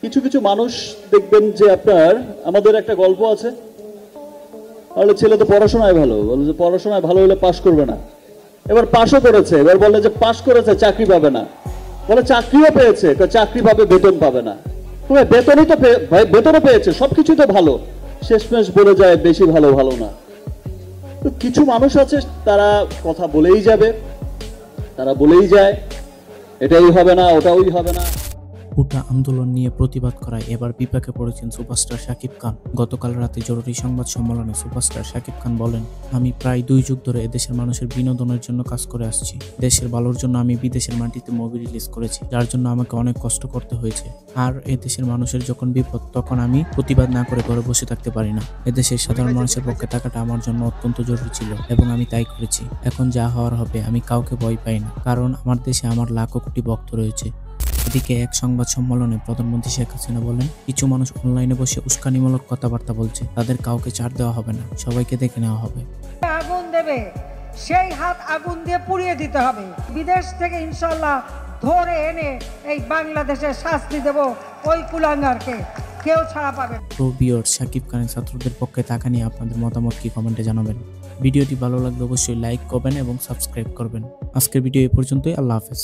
কিছু কিছু মানুষ দেখবেন যে আপনার আমাদের একটা গল্প আছে, তাহলে ছেলে তো পড়াশোনায় ভালো, বলে যে পড়াশোনায় ভালো হলে পাশ করবে না। এবার পাশও করেছে, এবার বলে যে পাশ করেছে চাকরি পাবে না, বলে চাকরিও পেয়েছে, চাকরি পাবে বেতন পাবে না। বেতনই তো বেতনও পেয়েছে, সবকিছু তো ভালো, শেষমেশ বলে যায় বেশি ভালো ভালো না। তো কিছু মানুষ আছে তারা কথা বলেই যাবে, তারা বলেই যায় এটাই হবে না ওটাই হবে না। কোটা আন্দোলন নিয়ে প্রতিবাদ করায় এবার বিপাকে পড়েছেন সুপারস্টার শাকিব খান। গতকাল রাতে জরুরি সংবাদ সম্মেলনে সুপারস্টার শাকিব খান বলেন, আমি প্রায় 2 যুগ ধরে এদেশের মানুষের বিনোদনের জন্য কাজ করে আসছি। দেশের ভালোর জন্য আমি বিদেশের মাটিতে মুভি রিলিজ করেছি, যার জন্য আমাকে অনেক কষ্ট করতে হয়েছে। আর এদেশের মানুষের যখন বিপদ, তখন আমি প্রতিবাদ না করে ঘরে বসে থাকতে পারি না। এদেশের সাধারণ মানুষের পক্ষে থাকাটা আমার জন্য অত্যন্ত জরুরি ছিল এবং আমি তাই করেছি। এখন যা হওয়ার হবে, আমি কাউকে ভয় পাই না, কারণ আমার দেশে আমার লাখো কোটি ভক্ত রয়েছে। এদিকে এক সংবাদ সম্মেলনে প্রধানমন্ত্রী শেখ হাসিনা বলেন, কিছু মানুষ অনলাইনে বসে উস্কানিমূলক কথাবার্তা বলছে, তাদের কাউকে ছাড় দেওয়া হবে না, সবাইকে দেখে নেওয়া হবে। আগুন দেবে সেই হাত আগুন দিয়ে পুড়িয়ে দিতে হবে। বিদেশ থেকে ইনশাআল্লাহ ধরে এনে এই বাংলাদেশে শাস্তি দেব, ওই কুলাঙ্গারকে কেউ ছাড়া পাবে না। তো ভিউয়ার্স, শাকিব খানের ছাত্রদের পক্ষে থাকা নিয়ে আপনাদের মতামত কি কমেন্টে জানাবেন। ভিডিওটি ভালো লাগলে অবশ্যই লাইক করবেন এবং সাবস্ক্রাইব করবেন। আজকের ভিডিও এই পর্যন্তই। আল্লাহ হাফেজ।